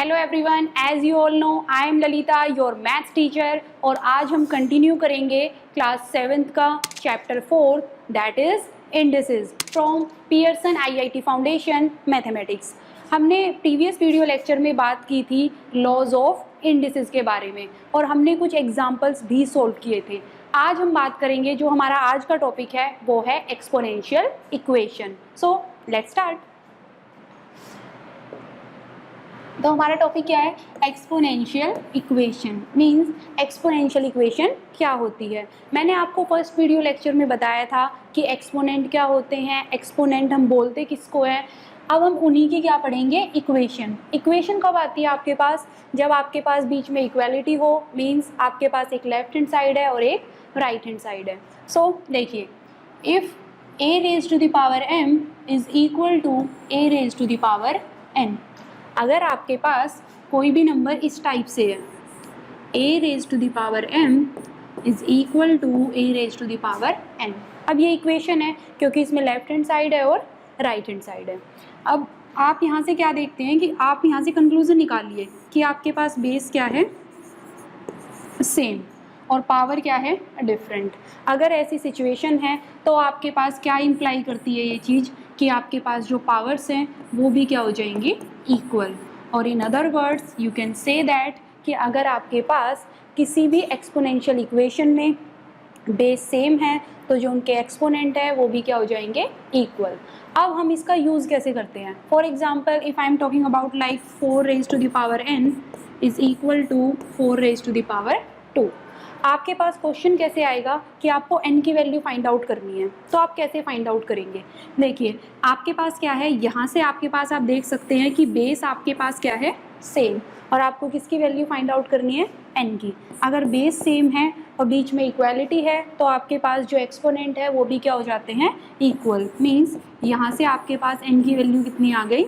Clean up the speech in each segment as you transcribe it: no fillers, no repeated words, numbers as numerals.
Hello everyone, as you all know I am Lalita, your maths teacher. और आज हम continue करेंगे क्लास 7th का chapter 4 that is indices from Pearson IIT foundation mathematics. हमने previous video lecture में बात की थी लॉज ऑफ इंडिसेस के बारे में और हमने कुछ एग्जांपल्स भी सॉल्व किए थे। आज हम बात करेंगे, जो हमारा आज का टॉपिक है वो है exponential equation. So let's start. तो हमारा टॉपिक क्या है? Exponential equation. Means exponential equation क्या होती है। मैंने आपको फर्स्ट वीडियो लेक्चर में बताया था कि एक्सपोनेंट क्या होते हैं, एक्सपोनेंट हम बोलते किसको है। अब हम उन्हीं की क्या पढ़ेंगे? इक्वेशन। इक्वेशन कब आती है आपके पास? जब आपके पास बीच में इक्वालिटी हो। मींस आपके पास एक लेफ्ट हैंड साइड है और एक राइट हैंड साइड है। सो देखिए, if a raised to the power m is equal to a raised to the power n। अगर आपके पास कोई भी नंबर इस टाइप से है, a raised to the power m is equal to a raised to the power n। अब ये इक्वेशन है क्योंकि इसमें लेफ्ट हैंड साइड है और राइट हैंड साइड है। अब आप यहाँ से क्या देखते हैं कि आप यहाँ से कंक्लूजन निकालिए कि आपके पास बेस क्या है? सेम, और पावर क्या है? डिफरेंट। अगर ऐसी सिचुएशन है तो आपके पास क्या इम्प्लाई करती है ये चीज़ कि आपके पास जो पावर्स हैं वो भी क्या हो जाएंगी? इक्वल। और in other words you can say that कि अगर आपके पास किसी भी एक्सपोनेंशियल इक्वेशन में बेस सेम है तो जो उनके एक्सपोनेंट है वो भी क्या हो जाएंगे? इक्वल। अब हम इसका यूज़ कैसे करते हैं? For example, if I am talking about like 4 raised to the power n is equal to 4 raised to the power 2। आपके पास क्वेश्चन कैसे आएगा कि आपको n की वैल्यू फाइंड आउट करनी है, तो आप कैसे फाइंड आउट करेंगे? देखिए, आपके पास क्या है, यहाँ से आपके पास आप देख सकते हैं कि बेस आपके पास क्या है? सेम। और आपको किसकी वैल्यू फाइंड आउट करनी है? n की। अगर बेस सेम है और बीच में इक्वालिटी है तो आपके पास जो एक्सपोनेंट है वो भी क्या हो जाते हैं? इक्वल। मीन्स यहाँ से आपके पास n की वैल्यू कितनी आ गई?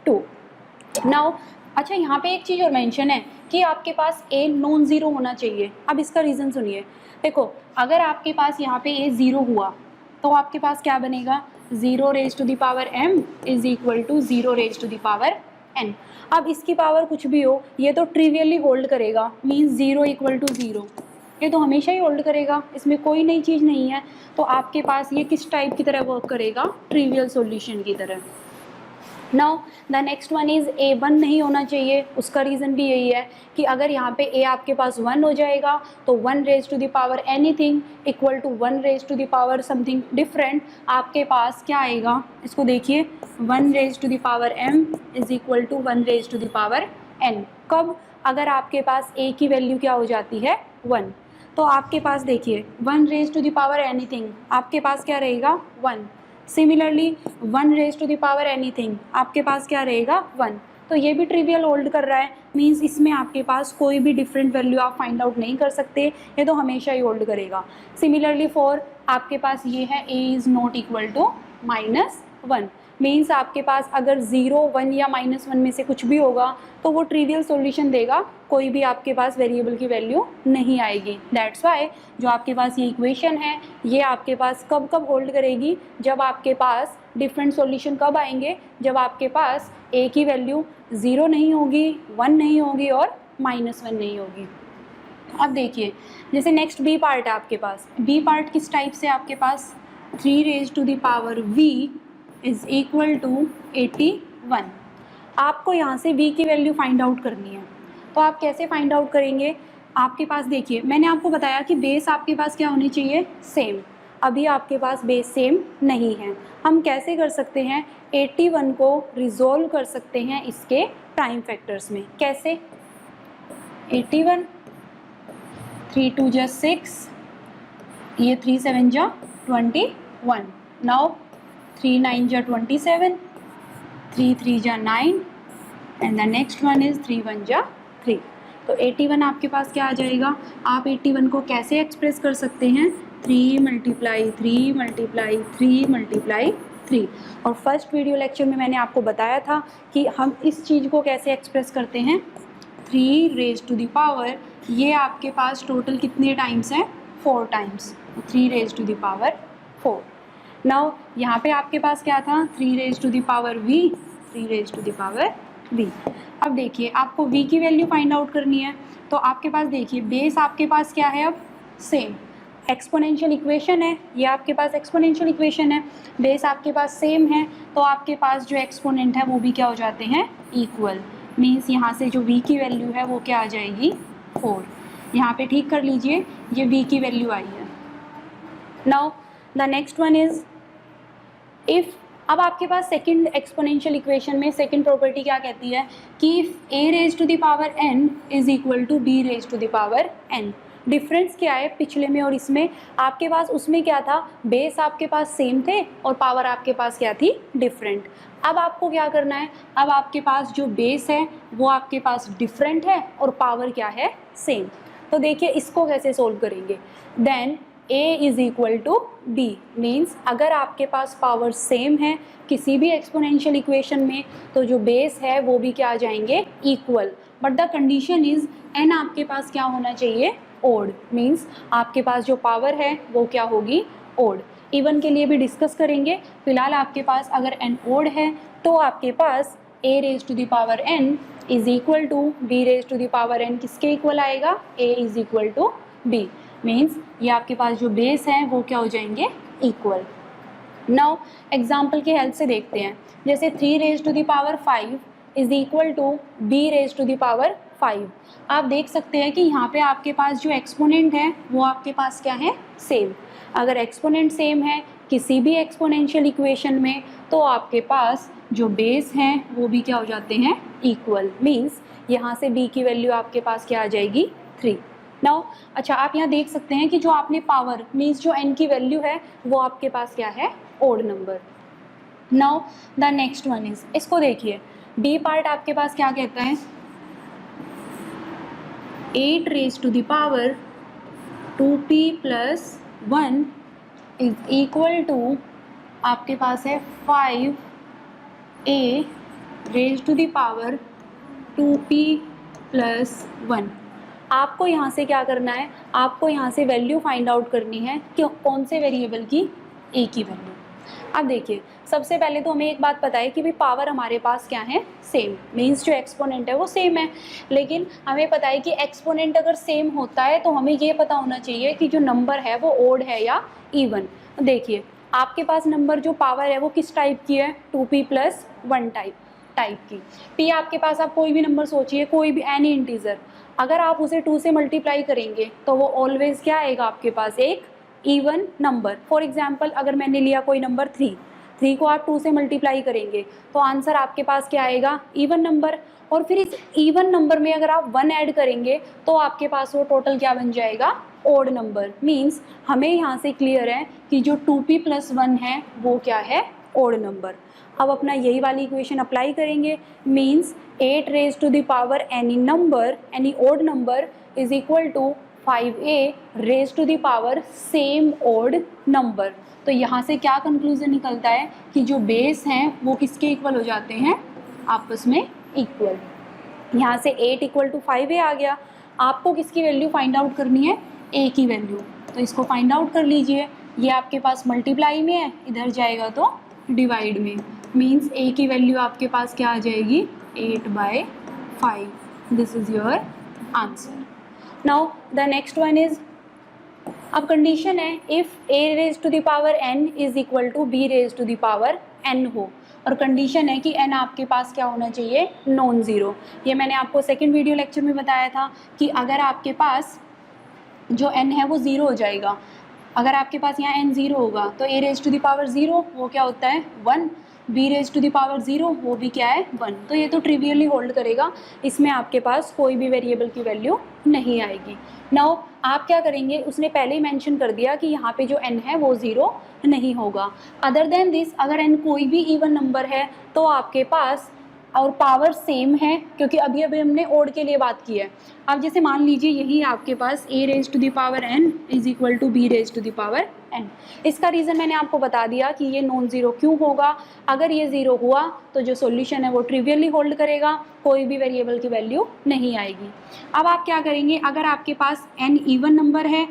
2। नाउ अच्छा, यहाँ पे एक चीज़ और मेंशन है कि आपके पास a नॉन ज़ीरो होना चाहिए। अब इसका रीज़न सुनिए। देखो, अगर आपके पास यहाँ पे a ज़ीरो हुआ तो आपके पास क्या बनेगा? 0 raised to the power m is equal to 0 raised to the power n। अब इसकी पावर कुछ भी हो, ये तो ट्रिवियली होल्ड करेगा। मीन्स 0 इक्वल टू 0, ये तो हमेशा ही होल्ड करेगा, इसमें कोई नई चीज़ नहीं है। तो आपके पास ये किस टाइप की तरह वर्क करेगा? ट्रिवियल सॉल्यूशन की तरह। Now the next one is a 1 नहीं होना चाहिए। उसका रीज़न भी यही है कि अगर यहाँ पे a आपके पास 1 हो जाएगा तो 1 raised to the power anything equal to 1 raised to the power something different आपके पास क्या आएगा? इसको देखिए, 1 raised to the power m is equal to 1 raised to the power n। कब? अगर आपके पास a की वैल्यू क्या हो जाती है? 1। तो आपके पास देखिए 1 raised to the power anything आपके पास क्या रहेगा? 1। Similarly 1 raised to the power anything आपके पास क्या रहेगा? 1। तो ये भी ट्रिवियल होल्ड कर रहा है। मींस इसमें आपके पास कोई भी डिफरेंट वैल्यू आप फाइंड आउट नहीं कर सकते, ये तो हमेशा ही होल्ड करेगा। सिमिलरली फॉर आपके पास ये है a is not equal to -1। Means आपके पास अगर 0, 1 या -1 में से कुछ भी होगा तो वो ट्रिवियल सॉल्यूशन देगा, कोई भी आपके पास वेरिएबल की वैल्यू नहीं आएगी। दैट्स वाई जो आपके पास ये इक्वेशन है ये आपके पास कब कब होल्ड करेगी? जब आपके पास डिफरेंट सॉल्यूशन कब आएंगे? जब आपके पास a की वैल्यू 0 नहीं होगी, 1 नहीं होगी और -1 नहीं होगी। अब देखिए, जैसे नेक्स्ट b पार्ट है आपके पास। b पार्ट किस टाइप से? आपके पास 3 raised to the power v is equal to 81। आपको यहाँ से v की वैल्यू फाइंड आउट करनी है, तो आप कैसे फाइंड आउट करेंगे? आपके पास देखिए, मैंने आपको बताया कि बेस आपके पास क्या होनी चाहिए? सेम। अभी आपके पास बेस सेम नहीं है। हम कैसे कर सकते हैं? 81 को रिजोल्व कर सकते हैं इसके प्राइम फैक्टर्स में। कैसे? 81, 3 2 जा 6, ये 3 7 जा 21। नाउ 3 9 जा 27, 3 3 जा 9 and the next one is 3 1 जा 3। तो 81 आपके पास क्या आ जाएगा? आप 81 को कैसे एक्सप्रेस कर सकते हैं? 3 × 3 × 3 × 3। और फर्स्ट वीडियो लेक्चर में मैंने आपको बताया था कि हम इस चीज़ को कैसे एक्सप्रेस करते हैं। 3 raised to the power, ये आपके पास टोटल कितने टाइम्स हैं? 4 times. 3 raised to the power 4। Now यहाँ पे आपके पास क्या था? 3 raised to the power v, 3 raised to the power v। अब देखिए आपको v की वैल्यू फाइंड आउट करनी है, तो आपके पास देखिए बेस आपके पास क्या है, अब सेम एक्सपोनेंशियल इक्वेशन है, ये आपके पास एक्सपोनेंशियल इक्वेशन है, बेस आपके पास सेम है, तो आपके पास जो एक्सपोनेंट है वो भी क्या हो जाते हैं, इक्वल। मीन्स यहाँ से जो v की वैल्यू है वो क्या आ जाएगी, 4। यहाँ पे ठीक कर लीजिए, ये v की वैल्यू आई है। Now the next one is if, अब आपके पास सेकंड एक्सपोनेंशियल इक्वेशन में सेकंड प्रॉपर्टी क्या कहती है कि if a raise to the power n is equal to b raise to the power n। Difference क्या है पिछले में और इसमें, आपके पास उसमें क्या था, बेस आपके पास सेम थे और पावर आपके पास क्या थी, डिफरेंट। अब आपको क्या करना है, अब आपके पास जो बेस है वो आपके पास डिफरेंट है और पावर क्या है, सेम। तो देखिए इसको कैसे सोल्व करेंगे, then a is equal to b। Means अगर आपके पास पावर सेम है किसी भी एक्सपोनेंशियल इक्वेशन में, तो जो बेस है वो भी क्या आ जाएंगे, equal. But the condition is n आपके पास क्या होना चाहिए, ओड। मीन्स आपके पास जो पावर है वो क्या होगी, ओड। इवन के लिए भी डिस्कस करेंगे, फिलहाल आपके पास अगर n ओड है तो आपके पास a raise to the power n is equal to b raise to the power n किसके इक्वल आएगा, a is equal to b। Means ये आपके पास जो बेस हैं वो क्या हो जाएंगे, इक्वल। नाउ एग्जाम्पल की हेल्प से देखते हैं, जैसे 3 raise to the power 5 is equal to b raise to the power 5। आप देख सकते हैं कि यहाँ पे आपके पास जो एक्सपोनेंट है वो आपके पास क्या है, सेम। अगर एक्सपोनेंट सेम है किसी भी एक्सपोनेंशियल इक्वेशन में, तो आपके पास जो बेस हैं वो भी क्या हो जाते हैं, इक्वल। मीन्स यहाँ से b की वैल्यू आपके पास क्या आ जाएगी, 3। नाउ अच्छा आप यहाँ देख सकते हैं कि जो आपने पावर मीन्स जो n की वैल्यू है वो आपके पास क्या है, odd number. Now the next one is, इसको देखिए b पार्ट आपके पास क्या कहता है, 8 raise to the power 2p plus 1 is equal to आपके पास है 5a raise to the power 2p plus 1। आपको यहाँ से क्या करना है, आपको यहाँ से वैल्यू फाइंड आउट करनी है कि कौन से वेरिएबल की, a की वैल्यू। अब देखिए सबसे पहले तो हमें एक बात पता है कि भाई पावर हमारे पास क्या है, सेम। मीन्स जो एक्सपोनेंट है वो सेम है, लेकिन हमें पता है कि एक्सपोनेंट अगर सेम होता है तो हमें ये पता होना चाहिए कि जो नंबर है वो ओड है या इवन। देखिए आपके पास नंबर जो पावर है वो किस टाइप की है, 2p प्लस 1 टाइप की। p आपके पास, आप कोई भी नंबर सोचिए, कोई भी एनी इंटीजर, अगर आप उसे 2 से मल्टीप्लाई करेंगे तो वो ऑलवेज क्या आएगा आपके पास, एक इवन नंबर। फॉर एग्जांपल अगर मैंने लिया कोई नंबर 3 को आप 2 से मल्टीप्लाई करेंगे तो आंसर आपके पास क्या आएगा, इवन नंबर। और फिर इस इवन नंबर में अगर आप 1 ऐड करेंगे तो आपके पास वो टोटल क्या बन जाएगा, ओड नंबर। मीन्स हमें यहाँ से क्लियर है कि जो 2p प्लस 1 है वो क्या है, ओड नंबर। अब अपना यही वाली इक्वेशन अप्लाई करेंगे, means 8 raise to the power any number, any odd number is equal to 5a raise to the power same odd number. तो यहाँ से क्या कंक्लूजन निकलता है कि जो बेस हैं वो किसके इक्वल हो जाते हैं, आपस में इक्वल। यहाँ से 8 इक्वल टू 5a आ गया। आपको किसकी वैल्यू फाइंड आउट करनी है, a की वैल्यू। तो इसको फाइंड आउट कर लीजिए, ये आपके पास मल्टीप्लाई में है, इधर जाएगा तो डिवाइड में। मीन्स a की वैल्यू आपके पास क्या आ जाएगी, 8/5। This is your answer. Now the next one is, अब कंडीशन है if a raise to the power n is equal to b raise to the power n हो, और कंडीशन है कि n आपके पास क्या होना चाहिए, नॉन ज़ीरो। ये मैंने आपको सेकंड वीडियो लेक्चर में बताया था कि अगर आपके पास जो n है वो ज़ीरो हो जाएगा, अगर आपके पास यहाँ n ज़ीरो होगा तो a raise to the power zero वो क्या होता है, 1। b raise to the power zero वो भी क्या है, 1। तो ये तो ट्रिवियली होल्ड करेगा, इसमें आपके पास कोई भी वेरिएबल की वैल्यू नहीं आएगी। नाउ आप क्या करेंगे, उसने पहले ही मेंशन कर दिया कि यहाँ पे जो n है वो ज़ीरो नहीं होगा। अदर देन दिस, अगर n कोई भी इवन नंबर है तो आपके पास, और पावर सेम है, क्योंकि अभी हमने ओड के लिए बात की है। अब जैसे मान लीजिए यही आपके पास a raise to the power n is equal to b raise to the power n। इसका रीज़न मैंने आपको बता दिया कि ये नॉन ज़ीरो क्यों होगा। अगर ये ज़ीरो हुआ तो जो सॉल्यूशन है वो ट्रिवियली होल्ड करेगा, कोई भी वेरिएबल की वैल्यू नहीं आएगी। अब आप क्या करेंगे, अगर आपके पास n इवन नंबर है,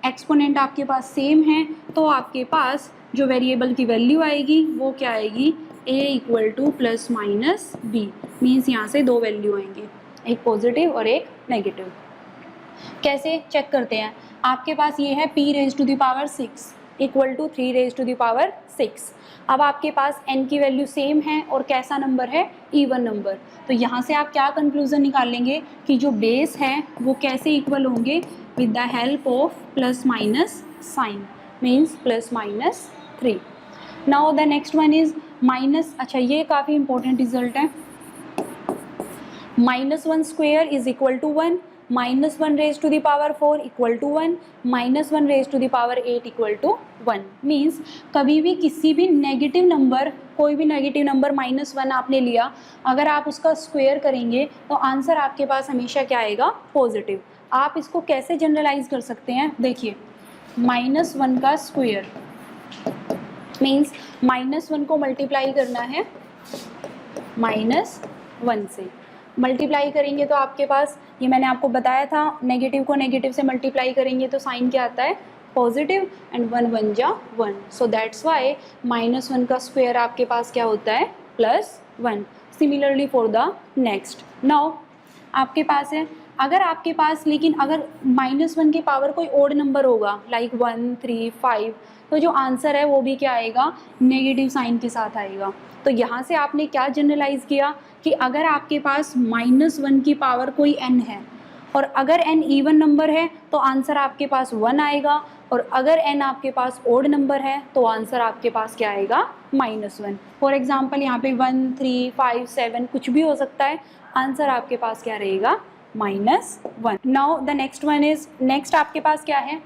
एक्सपोनेंट आपके पास सेम है, तो आपके पास जो वेरिएबल की वैल्यू आएगी वो क्या आएगी, A equal to plus minus B, means यहाँ से दो वैल्यू आएंगे, एक पॉजिटिव और एक नेगेटिव। कैसे चेक करते हैं, आपके पास ये है p raise to the power 6 equal to 3 raise to the power 6। अब आपके पास n की वैल्यू सेम है और कैसा नंबर है, इवन नंबर। तो यहाँ से आप क्या कंक्लूजन निकाल लेंगे कि जो बेस है वो कैसे इक्वल होंगे, with the help of plus minus sign, means plus minus 3। Now the next one is minus, अच्छा ये काफ़ी इंपॉर्टेंट रिजल्ट है, -1 square is equal to 1, -1 raise to the power 4 equal to 1, -1 raise to the power 8 equal to 1। Means कभी भी किसी भी negative number, कोई भी नेगेटिव नंबर -1 आपने लिया, अगर आप उसका स्क्वायर करेंगे तो आंसर आपके पास हमेशा क्या आएगा, पॉजिटिव। आप इसको कैसे जनरलाइज कर सकते हैं, देखिए -1 का स्क्वायर मीन्स -1 को मल्टीप्लाई करना है -1 से, मल्टीप्लाई करेंगे तो आपके पास, ये मैंने आपको बताया था, नेगेटिव को नेगेटिव से मल्टीप्लाई करेंगे तो साइन क्या आता है, पॉजिटिव, एंड 1 1 जा 1, सो दैट्स वाई -1 का स्क्वायर आपके पास क्या होता है, +1। Similarly for the next, now आपके पास है, अगर आपके पास, लेकिन अगर -1 की पावर कोई ओड नंबर होगा लाइक 1 3 5, तो जो आंसर है वो भी क्या आएगा, नेगेटिव साइन के साथ आएगा। तो यहाँ से आपने क्या जनरलाइज किया कि अगर आपके पास -1 की पावर कोई n है और अगर n इवन नंबर है तो आंसर आपके पास 1 आएगा, और अगर n आपके पास ओड नंबर है तो आंसर आपके पास क्या आएगा, -1। फॉर एग्जांपल यहाँ पे 1 3 5 7 कुछ भी हो सकता है, आंसर आपके पास क्या रहेगा, -1। Now the next one is, next आपके पास क्या है,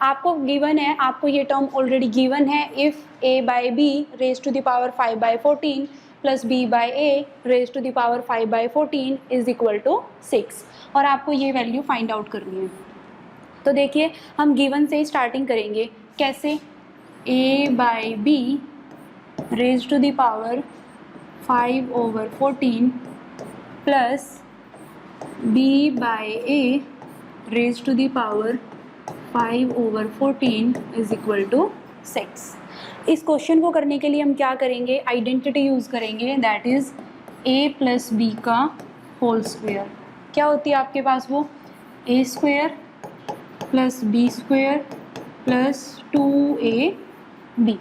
आपको गिवन है, आपको ये टर्म ऑलरेडी गिवन है, if a by B raise to the power 5/14 plus b by A raise to the power 5/14 is equal to 6, और आपको ये वैल्यू फाइंड आउट करनी है। तो देखिए हम गिवन से ही स्टार्टिंग करेंगे, कैसे, a by B raise to the power 5/14 plus b by A raise to the power 5/14 is equal to 6। इस क्वेश्चन को करने के लिए हम क्या करेंगे, आइडेंटिटी यूज़ करेंगे, that is a plus B का होल स्क्वायर। क्या होती है आपके पास वो, a square plus B square plus 2ab।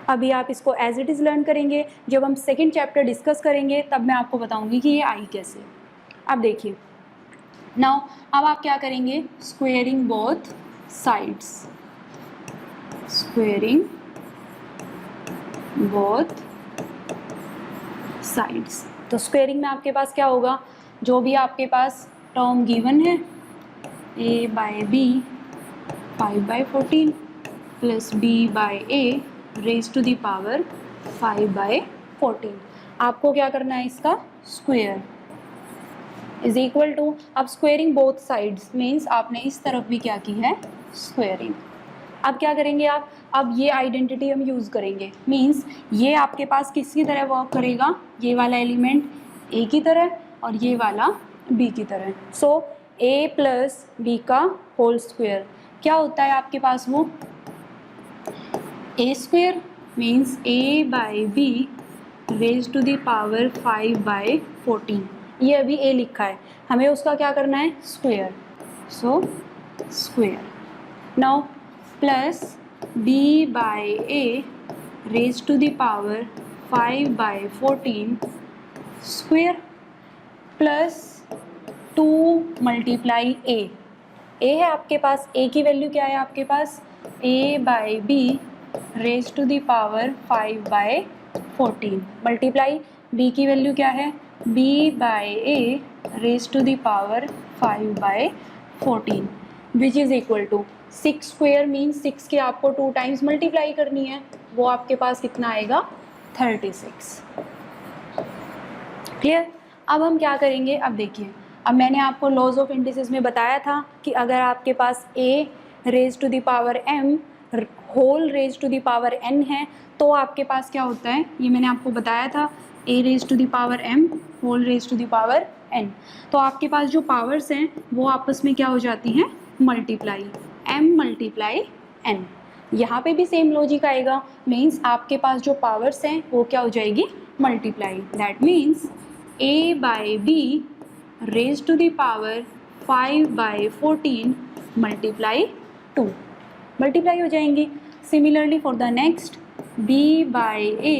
अभी आप इसको एज इट इज़ लर्न करेंगे, जब हम सेकेंड चैप्टर डिस्कस करेंगे तब मैं आपको बताऊंगी कि ये आई कैसे। अब देखिए, नाउ अब आप क्या करेंगे, squaring both sides, squaring both sides. तो स्क्वेयरिंग में आपके पास क्या होगा, जो भी आपके पास टर्म गिवन है, a by B 5/14 plus b by A raise to the power 5/14, आपको क्या करना है, इसका स्क्वेयर इज इक्वल टू, अब स्क्वेयरिंग बोथ साइड्स मीन्स आपने इस तरफ भी क्या की है, स्क्वेयरिंग। अब क्या करेंगे आप, अब ये आइडेंटिटी हम यूज़ करेंगे, मीन्स ये आपके पास किसकी तरह वर्क करेगा, ये वाला एलिमेंट a की तरह और ये वाला b की तरह। सो a प्लस बी का होल स्क्वायर क्या होता है आपके पास, वो a square means a by B raise to the power 5/14, ये अभी a लिखा है, हमें उसका क्या करना है, square, so square. Now plus b by A raise to the power 5/14 square plus 2 multiply a है आपके पास, a की वैल्यू क्या है आपके पास, a by B raise to the power 5/14 multiply b की वैल्यू क्या है, b by A raise to the power 5/14 which is equal to 6 square means 6 के आपको 2 टाइम्स मल्टीप्लाई करनी है, वो आपके पास कितना आएगा, 36। क्लियर। अब हम क्या करेंगे, अब देखिए, अब मैंने आपको लॉज ऑफ इंडिसेस में बताया था कि अगर आपके पास a raise to the power m whole raise to the power n है तो आपके पास क्या होता है, ये मैंने आपको बताया था, a raise to the power m whole raise to the power n। तो आपके पास जो पावर्स हैं वो आपस में क्या हो जाती हैं, मल्टीप्लाई, m मल्टीप्लाई n। यहाँ पे भी सेम लॉजिक आएगा, मीन्स आपके पास जो पावर्स हैं वो क्या हो जाएगी, multiply. That means a by b raised to the power 5 by 14 multiply 2. Multiply हो जाएंगे. Similarly for the next, b by a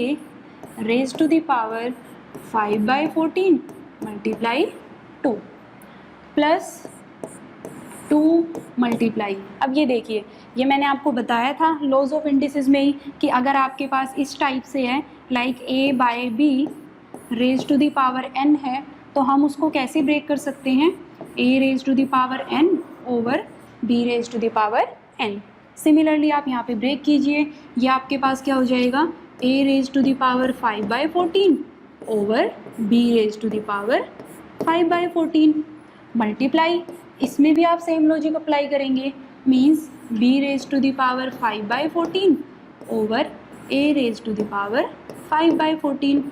raised to the power 5 by 14 multiply 2 plus 2 multiply. अब ये देखिए, ये मैंने आपको बताया था लॉज ऑफ इंडिसेस में ही कि अगर आपके पास इस टाइप से है like a by b raise to the power n है, तो हम उसको कैसे ब्रेक कर सकते हैं, a raise to the power n over b raise to the power n. Similarly आप यहाँ पे ब्रेक कीजिए, ये आपके पास क्या हो जाएगा, a raise to the power 5 by 14 over b raise to the power 5 by 14 multiply. इसमें भी आप सेम लॉजिक अप्लाई करेंगे, means b raise to the power 5 by 14 over a raise to the power 5 by 14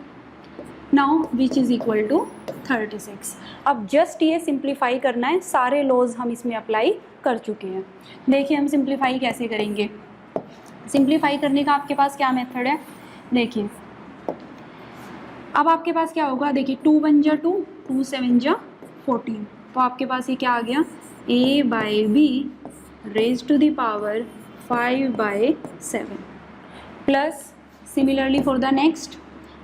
now which is equal to 36. अब just ये simplify करना है, सारे laws हम इसमें अप्लाई कर चुके हैं. देखिए हम सिंप्लीफाई कैसे करेंगे. सिंप्लीफाई करने का आपके पास क्या मेथड है, देखिए अब आपके पास क्या होगा, देखिए 2 1 जा 2, 2 7 जा 14, तो आपके पास ये क्या आ गया, a by B raise to the power 5 by 7 plus similarly for the next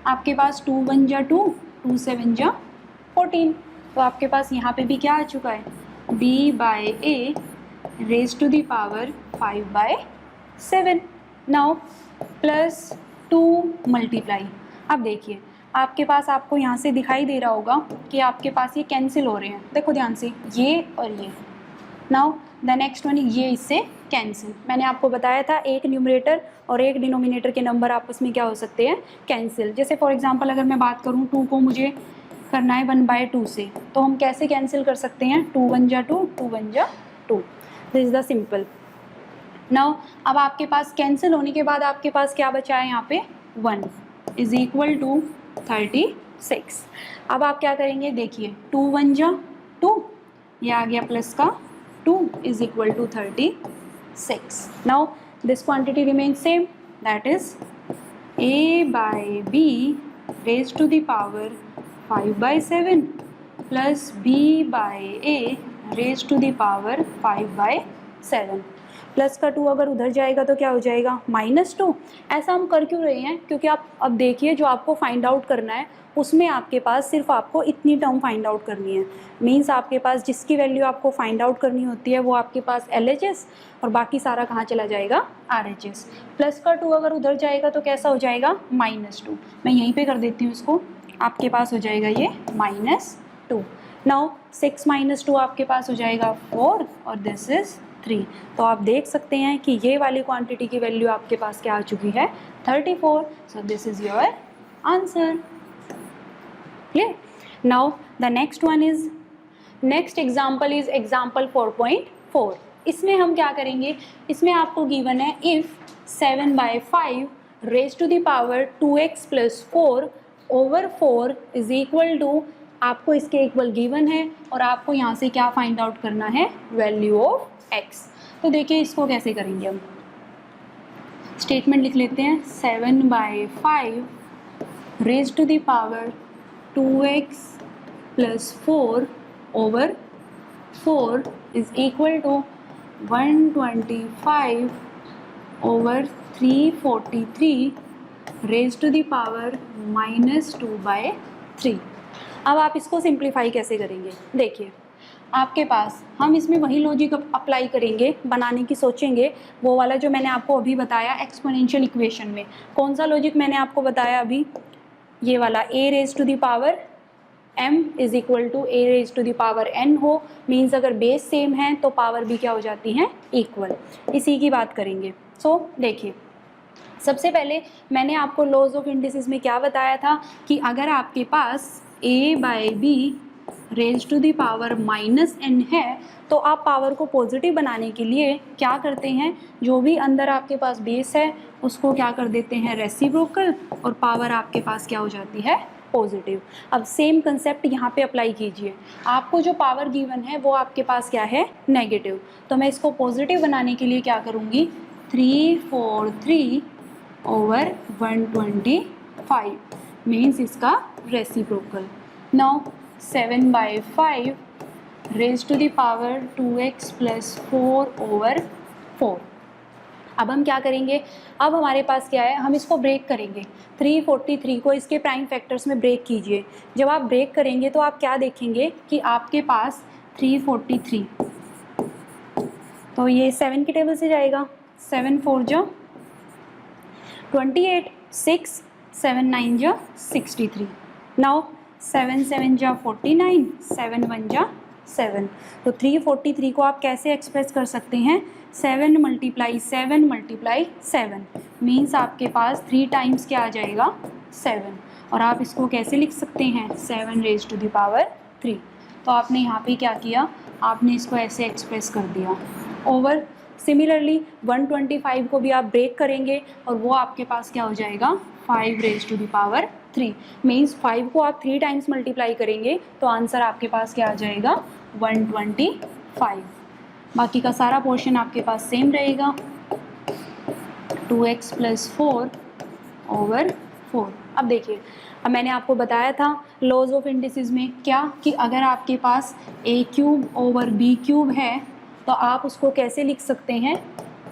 आपके पास 2 1 जा 2, 2 7 जा 14, तो आपके पास यहाँ पे भी क्या आ चुका है, b by a raise to the power 5 by 7 now plus 2 multiply. अब देखिए आपके पास, आपको यहाँ से दिखाई दे रहा होगा कि आपके पास ये कैंसिल हो रहे हैं, देखो ध्यान से, ये और ये. नाउ द नेक्स्ट वन, ये इससे कैंसिल. मैंने आपको बताया था एक न्यूमरेटर और एक डिनोमिनेटर के नंबर आपस में क्या हो सकते हैं, कैंसिल. जैसे फॉर एग्जांपल अगर मैं बात करूँ 2 को मुझे करना है 1/2 से, तो हम कैसे कैंसिल कर सकते हैं, 2 1 जा 2, 2 1 जा 2. This is the simple. Now अब आपके पास कैंसिल होने के बाद आपके पास क्या बचा है, यहाँ पे 1 इज़ इक्वल टू 36. अब आप क्या करेंगे, देखिए 2 1 जा 2, ये आ गया प्लस का 2 is equal to 36. Now this quantity remain same, that is a by b raise to the power 5 by 7 plus b by a raise to the power 5 by 7. Plus का 2 अगर उधर जाएगा तो क्या हो जाएगा, -2. ऐसा हम कर क्यों रहे हैं, क्योंकि आप अब देखिए जो आपको फाइंड आउट करना है उसमें आपके पास सिर्फ आपको इतनी टर्म फाइंड आउट करनी है. मींस आपके पास जिसकी वैल्यू आपको फाइंड आउट करनी होती है वो आपके पास LHS और बाकी सारा कहाँ चला जाएगा, RHS. प्लस का 2 अगर उधर जाएगा तो कैसा हो जाएगा, -2. मैं यहीं पे कर देती हूँ इसको, आपके पास हो जाएगा ये -2. नाउ 6 - 2 आपके पास हो जाएगा 4 और दिस इज़ 3. तो आप देख सकते हैं कि ये वाली क्वांटिटी की वैल्यू आपके पास क्या आ चुकी है, 34. So this is your answer. Clear. Now the next one is, next example is example 4.4. इसमें हम क्या करेंगे, इसमें आपको गिवन है if 7 by 5 raise to the power 2x plus 4 over 4 is equal to, आपको इसके इक्वल गिवन है और आपको यहाँ से क्या फाइंड आउट करना है, वैल्यू ऑफ x. तो देखिए इसको कैसे करेंगे हम, स्टेटमेंट लिख लेते हैं. 7 by 5 raise to the power 2x plus 4 over 4 is equal to 125 over 343 raise to the power -2/3. अब आप इसको सिंप्लीफाई कैसे करेंगे, देखिए आपके पास हम इसमें वही लॉजिक अप्लाई करेंगे, बनाने की सोचेंगे, वो वाला जो मैंने आपको अभी बताया एक्सपोनेंशियल इक्वेशन में. कौन सा लॉजिक मैंने आपको बताया अभी, ये वाला, a raise to the power m is equal to a raise to the power n हो, मीन्स अगर बेस सेम है तो पावर भी क्या हो जाती है, इक्वल. इसी की बात करेंगे. सो देखिए सबसे पहले मैंने आपको लॉज ऑफ इंडिसेस में क्या बताया था कि अगर आपके पास a by B raise to the power -n है तो आप पावर को पॉजिटिव बनाने के लिए क्या करते हैं, जो भी अंदर आपके पास बेस है उसको क्या कर देते हैं, रेसिप्रोकल, और पावर आपके पास क्या हो जाती है, पॉजिटिव. अब सेम कंसेप्ट यहाँ पे अप्लाई कीजिए. आपको जो पावर गिवन है वो आपके पास क्या है, नेगेटिव. तो मैं इसको पॉजिटिव बनाने के लिए क्या करूँगी, 343 ओवर 125 मीन्स इसका reciprocal. Now 7/5 raise to the power 2x + 4/4। अब हम क्या करेंगे, अब हमारे पास क्या है, हम इसको ब्रेक करेंगे। 343 को इसके प्राइम फैक्टर्स में ब्रेक कीजिए। जब आप ब्रेक करेंगे तो आप क्या देखेंगे कि आपके पास 343, तो ये 7 की टेबल से जाएगा। 7 4 जा 28, 6 7 9 जा 63। नाउ 7 7 जा 49, 7 1 जा 7। तो 343 को आप कैसे एक्सप्रेस कर सकते हैं, 7 × 7 × 7 मीन्स आपके पास 3 टाइम्स क्या आ जाएगा, 7। और आप इसको कैसे लिख सकते हैं, 7 रेज टू द पावर 3। तो आपने यहाँ पे क्या किया, आपने इसको ऐसे एक्सप्रेस कर दिया ओवर। सिमिलरली 125 को भी आप ब्रेक करेंगे और वो आपके पास क्या हो जाएगा, 5 raise to the power 3 means 5 को आप 3 टाइम्स मल्टीप्लाई करेंगे तो आंसर आपके पास क्या आ जाएगा, 125। बाकी का सारा पोर्शन आपके पास सेम रहेगा, 2x + 4/4। अब देखिए, अब मैंने आपको बताया था लॉज ऑफ इंडिसेस में क्या, कि अगर आपके पास a³ / b³ है तो आप उसको कैसे लिख सकते हैं,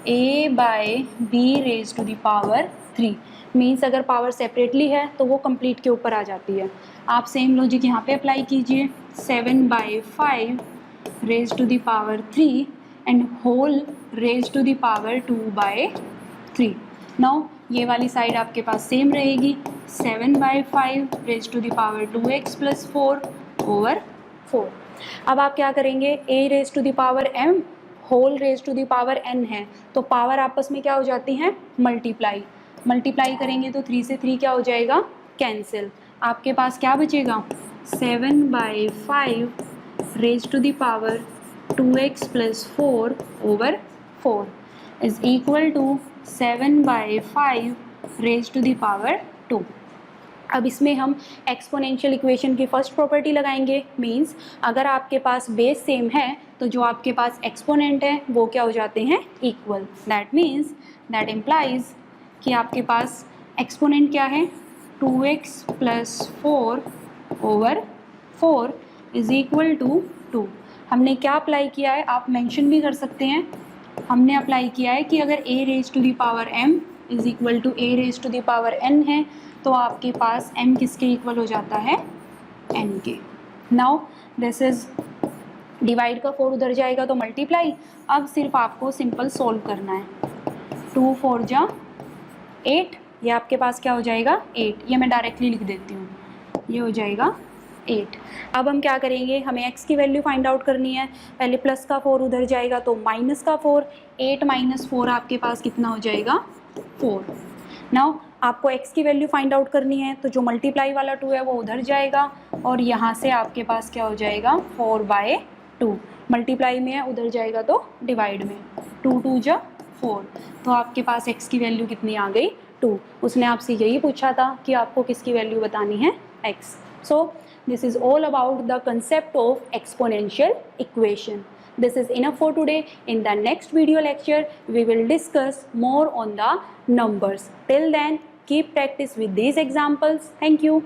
a/b raise to the power 3 means अगर पावर सेपरेटली है तो वो कंप्लीट के ऊपर आ जाती है। आप सेम लॉजिक यहाँ पे अप्लाई कीजिए, 7/5 raise to the power 3 and whole raise to the power 2/3। Now ये वाली साइड आपके पास सेम रहेगी, 7/5 raise to the power 2x + 4/4। अब आप क्या करेंगे, a raise to the power m whole raise to the power n है, तो पावर आपस में क्या हो जाती हैं, मल्टीप्लाई करेंगे तो 3 से 3 क्या हो जाएगा, कैंसिल। आपके पास क्या बचेगा, 7/5 raise to the power 2x + 4/4 is equal to 7/5 raise to the power 2। अब इसमें हम एक्सपोनेंशियल इक्वेशन की फर्स्ट प्रॉपर्टी लगाएंगे, मींस अगर आपके पास बेस सेम है तो जो आपके पास एक्सपोनेंट है वो क्या हो जाते हैं, इक्वल। दैट इम्प्लाइज कि आपके पास एक्सपोनेंट क्या है, 2x + 4/4 इज इक्वल टू 2। हमने क्या अप्लाई किया है, आप मेंशन भी कर सकते हैं, हमने अप्लाई किया है कि अगर a raise to the power m is equal to a raise to the power n है तो आपके पास m किसके इक्वल हो जाता है, n के। नाउ दिस इज डिवाइड का 4 उधर जाएगा तो मल्टीप्लाई। अब सिर्फ आपको सिंपल सोल्व करना है, 2 4 जा 8, ये आपके पास क्या हो जाएगा, 8। ये मैं डायरेक्टली लिख देती हूँ, ये हो जाएगा 8। अब हम क्या करेंगे, हमें x की वैल्यू फाइंड आउट करनी है। पहले प्लस का 4 उधर जाएगा तो माइनस का 4, 8 - 4 आपके पास कितना हो जाएगा, 4। नाउ आपको x की वैल्यू फाइंड आउट करनी है तो जो मल्टीप्लाई वाला 2 है वो उधर जाएगा और यहाँ से आपके पास क्या हो जाएगा, 4/2। मल्टीप्लाई में है, उधर जाएगा तो डिवाइड में, 2 2 जा 4। तो आपके पास x की वैल्यू कितनी आ गई, 2। उसने आपसे यही पूछा था कि आपको किसकी वैल्यू बतानी है, x। So this is all about the concept of exponential equation. This is enough for today. In the next video lecture, we will discuss more on the numbers. Till then, keep practice with these examples. Thank you.